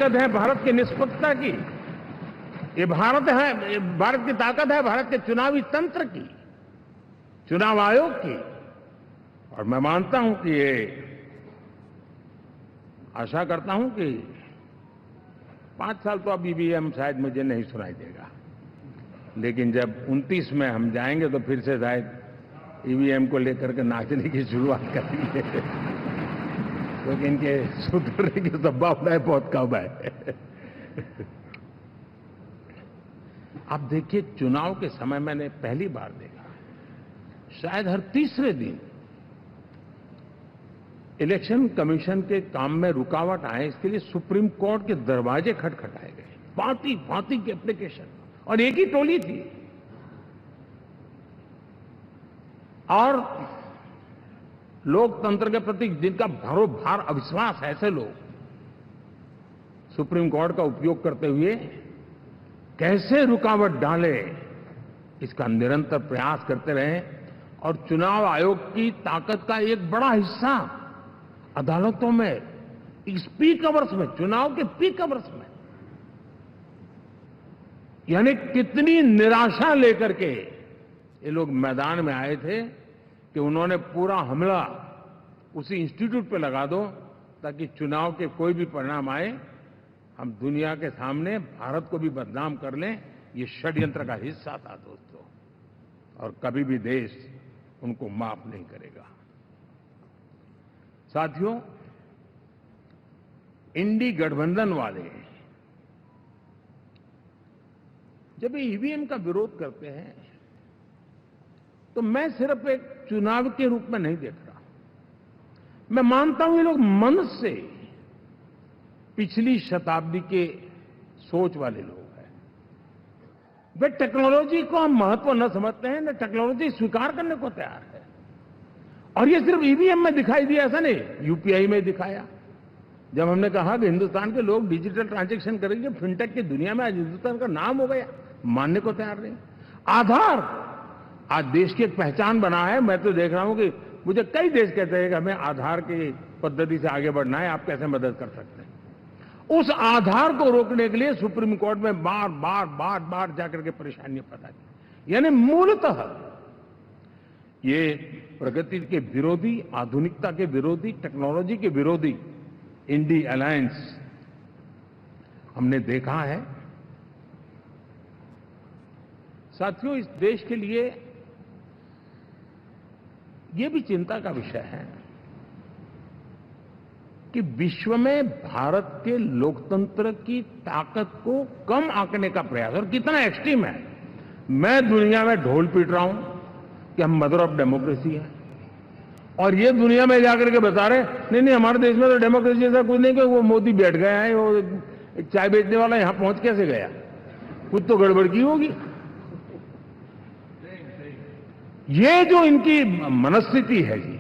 ताकत है भारत की निष्पक्षता की, ये भारत की ताकत है भारत के चुनावी तंत्र की, चुनाव आयोग की। और मैं मानता हूं कि आशा करता हूं कि 5 साल तो अब ईवीएम शायद मुझे नहीं सुनाई देगा, लेकिन जब 29 में हम जाएंगे तो फिर से शायद ईवीएम को लेकर के नाचने की शुरुआत करेंगे, क्योंकि इनके सुधरने की संभावनाएं बहुत कम है। आप देखिए, चुनाव के समय मैंने पहली बार देखा, शायद हर तीसरे दिन इलेक्शन कमीशन के काम में रुकावट आए, इसके लिए सुप्रीम कोर्ट के दरवाजे खटखटाए गए, भांति भांति की एप्लीकेशन, और एक ही टोली थी। और लोकतंत्र के प्रति जिनका भरोभार अविश्वास है, ऐसे लोग सुप्रीम कोर्ट का उपयोग करते हुए कैसे रुकावट डाले, इसका निरंतर प्रयास करते रहे। और चुनाव आयोग की ताकत का एक बड़ा हिस्सा अदालतों में, इस पीक अवर्स में, चुनाव के पीक अवर्स में, यानी कितनी निराशा लेकर के ये लोग मैदान में आए थे कि उन्होंने पूरा हमला उसी इंस्टीट्यूट पे लगा दो ताकि चुनाव के कोई भी परिणाम आए, हम दुनिया के सामने भारत को भी बदनाम कर लें। ये षड्यंत्र का हिस्सा था दोस्तों, और कभी भी देश उनको माफ नहीं करेगा। साथियों, इंडी गठबंधन वाले जब ईवीएम का विरोध करते हैं तो मैं सिर्फ एक चुनाव के रूप में नहीं देख रहा। मैं मानता हूं ये लोग मन से पिछली शताब्दी के सोच वाले लोग हैं। वे टेक्नोलॉजी को हम महत्व न समझते हैं, न टेक्नोलॉजी स्वीकार करने को तैयार है। और ये सिर्फ ईवीएम में दिखाई दिया ऐसा नहीं, यूपीआई में दिखाया। जब हमने कहा कि हिंदुस्तान के लोग डिजिटल ट्रांजैक्शन करेंगे, फिनटेक की दुनिया में आज हिंदुस्तान का नाम हो गया, मानने को तैयार नहीं। आधार आज देश की एक पहचान बना है। मैं तो देख रहा हूं कि मुझे कई देश कहते हैं कि हमें आधार की पद्धति से आगे बढ़ना है, आप कैसे मदद कर सकते हैं। उस आधार को रोकने के लिए सुप्रीम कोर्ट में बार बार जाकर के परेशानियां पैदा की। यानी मूलतः ये प्रगति के विरोधी, आधुनिकता के विरोधी, टेक्नोलॉजी के विरोधी इंडी अलायंस हमने देखा है। साथियों, इस देश के लिए ये भी चिंता का विषय है कि विश्व में भारत के लोकतंत्र की ताकत को कम आंकने का प्रयास, और कितना एक्सट्रीम है। मैं दुनिया में ढोल पीट रहा हूं कि हम मदर ऑफ डेमोक्रेसी है, और ये दुनिया में जाकर के बता रहे नहीं हमारे देश में तो डेमोक्रेसी ऐसा कुछ नहीं, कि वो मोदी बैठ गया है, वो एक चाय बेचने वाला यहां पहुंच कैसे गया, कुछ तो गड़बड़ की होगी। ये जो इनकी मनस्थिति है जी,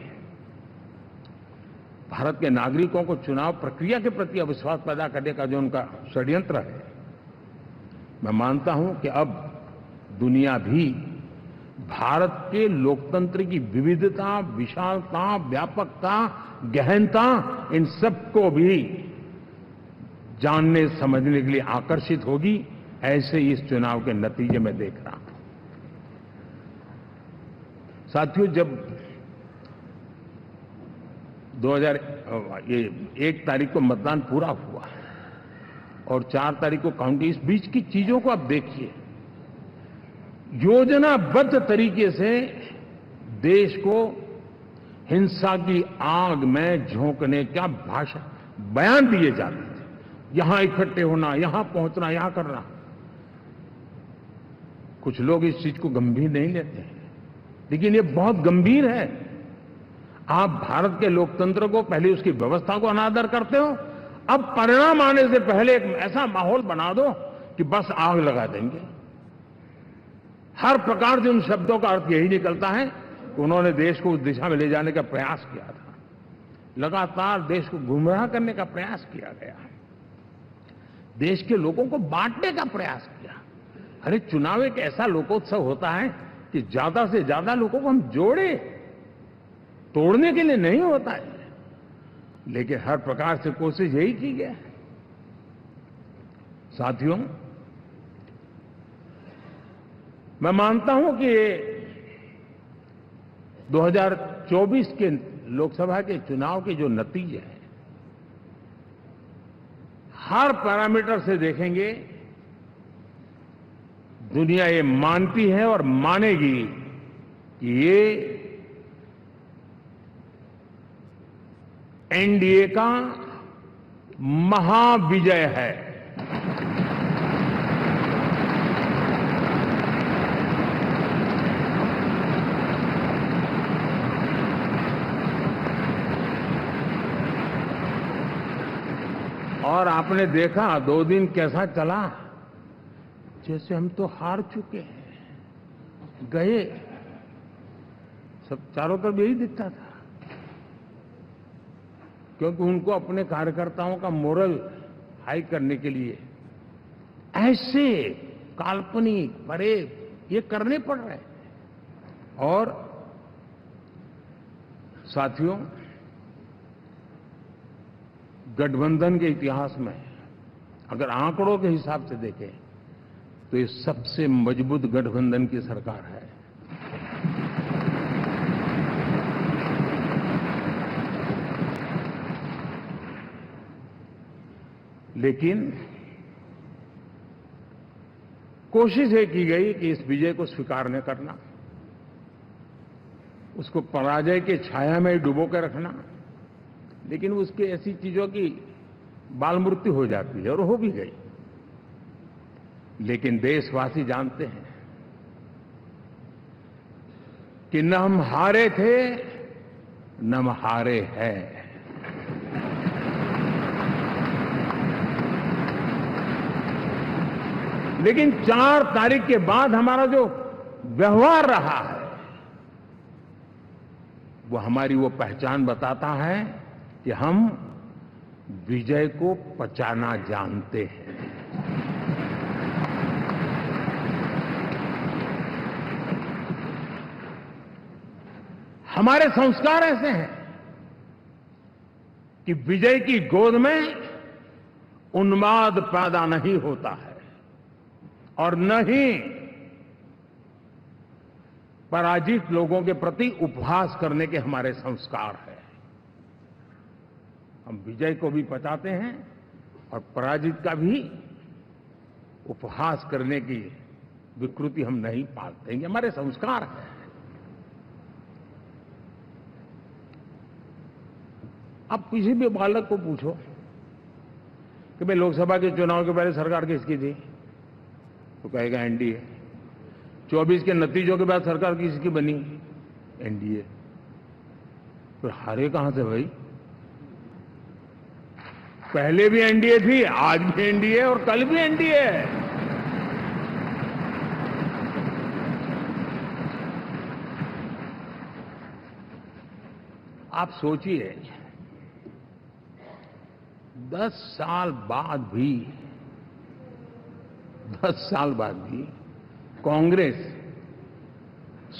भारत के नागरिकों को चुनाव प्रक्रिया के प्रति अविश्वास पैदा करने का जो उनका षड्यंत्र है, मैं मानता हूं कि अब दुनिया भी भारत के लोकतंत्र की विविधता, विशालता, व्यापकता, गहनता, इन सबको भी जानने समझने के लिए आकर्षित होगी। ऐसे इस चुनाव के नतीजे में देख रहा हूं। साथियों, जब 1 तारीख को मतदान पूरा हुआ और 4 तारीख को काउंटिंग, इस बीच की चीजों को आप देखिए। योजनाबद्ध तरीके से देश को हिंसा की आग में झोंकने का बयान दिए जाते थे। यहां इकट्ठे होना, यहां पहुंचना, यहां करना। कुछ लोग इस चीज को गंभीर नहीं लेते हैं, लेकिन ये बहुत गंभीर है। आप भारत के लोकतंत्र को, पहले उसकी व्यवस्था को अनादर करते हो, अब परिणाम आने से पहले एक ऐसा माहौल बना दो कि बस आग लगा देंगे। हर प्रकार से उन शब्दों का अर्थ यही निकलता है कि उन्होंने देश को उस दिशा में ले जाने का प्रयास किया था। लगातार देश को गुमराह करने का प्रयास किया गया, देश के लोगों को बांटने का प्रयास किया। अरे, चुनाव एक ऐसा लोकोत्सव होता है कि ज्यादा से ज्यादा लोगों को हम जोड़े, तोड़ने के लिए नहीं होता है। लेकिन हर प्रकार से कोशिश यही की गई। साथियों, मैं मानता हूं कि 2024 के लोकसभा के चुनाव के जो नतीजे हैं, हर पैरामीटर से देखेंगे, दुनिया ये मानती है और मानेगी कि ये एनडीए का महाविजय है। और आपने देखा 2 दिन कैसा चला, जैसे हम तो हार चुके हैं, गए, सब चारों तरफ यही दिखता था, क्योंकि उनको अपने कार्यकर्ताओं का मोरल हाई करने के लिए ऐसे काल्पनिक परेड ये करने पड़ रहे हैं। और साथियों, गठबंधन के इतिहास में अगर आंकड़ों के हिसाब से देखें तो ये सबसे मजबूत गठबंधन की सरकार है। लेकिन कोशिश ये की गई कि इस विजय को स्वीकार न करना, उसको पराजय के छाया में डुबो के रखना, लेकिन उसकी ऐसी चीजों की बाल मृत्यु हो जाती है, और हो भी गई। लेकिन देशवासी जानते हैं कि न हम हारे थे न हम हारे हैं। लेकिन 4 तारीख के बाद हमारा जो व्यवहार रहा है, वो हमारी वो पहचान बताता है कि हम विजय को पचाना जानते हैं। हमारे संस्कार ऐसे हैं कि विजय की गोद में उन्माद पैदा नहीं होता है, और न ही पराजित लोगों के प्रति उपहास करने के हमारे संस्कार हैं। हम विजय को भी पचाते हैं और पराजित का भी उपहास करने की विकृति हम नहीं पालते हैं, ये हमारे संस्कार हैं। अब किसी भी बालक को पूछो कि भाई लोकसभा के चुनाव के पहले सरकार किसकी थी, तो कहेगा एनडीए। 24 के नतीजों के बाद सरकार किसकी बनी, एनडीए। तो हारे कहां से भाई? पहले भी एनडीए थी, आज भी एनडीए और कल भी एनडीए है। आप सोचिए, 10 साल बाद भी कांग्रेस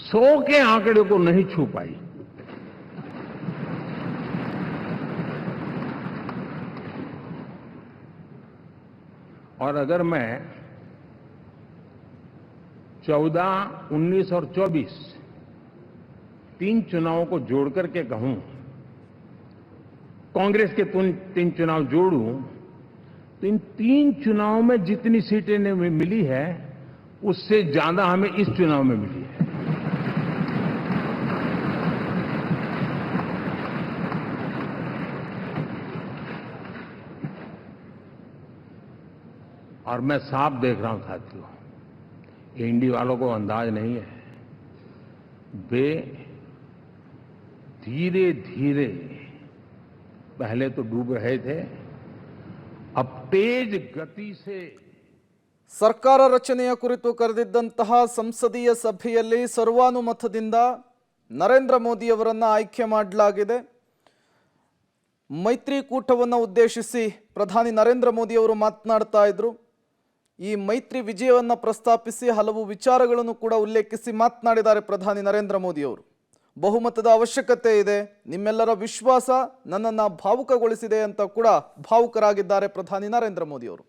100 के आंकड़े को नहीं छू पाई। और अगर मैं 14, 19 और 24 3 चुनावों को जोड़ करके कहूं, कांग्रेस के 3 चुनाव जोड़ूं, तो इन 3 चुनावों में जितनी सीटें मिली है उससे ज्यादा हमें इस चुनाव में मिली है। और मैं साफ देख रहा हूं साथियों, एनडीए वालों को अंदाज नहीं है, वे धीरे धीरे पहले तो डूब रहे थे, अब तेज गति से ಸರ್ಕಾರ ರಚನೆಯ ಕುರಿತು ಕರೆದಿದ್ದಂತಹ ಸಂಸದೀಯ ಸಭೆಯಲ್ಲಿ ಸರ್ವಾನುಮತದಿಂದ ನರೇಂದ್ರ ಮೋದಿ ಅವರನ್ನ ಆಯ್ಕೆ ಮಾಡಲಾಗಿದೆ. ಮೈತ್ರಿಕೂಟವನ್ನು ಉದ್ದೇಶಿಸಿ ಪ್ರಧಾನಿ ನರೇಂದ್ರ ಮೋದಿ ಅವರು ಮಾತನಾಡ್ತಾ ಇದ್ರು. ಈ ಮೈತ್ರಿ ವಿಜಯವನ್ನು ಪ್ರಸ್ತಾಪಿಸಿ ಹಲವು ವಿಚಾರಗಳನ್ನು ಕೂಡ ಉಲ್ಲೇಖಿಸಿ ಮಾತನಾಡಿದ್ದಾರೆ ಪ್ರಧಾನಿ ನರೇಂದ್ರ ಮೋದಿ ಅವರು. ಬಹುಮತದ ಅವಶ್ಯಕತೆ ಇದೆ, ನಿಮ್ಮೆಲ್ಲರ ವಿಶ್ವಾಸ ನನ್ನನ್ನು ಭಾವುಕಗೊಳಿಸಿದೆ ಅಂತ ಕೂಡ ಭಾವುಕರಾಗಿದ್ದಾರೆ ಪ್ರಧಾನಿ ನರೇಂದ್ರ ಮೋದಿ ಅವರು.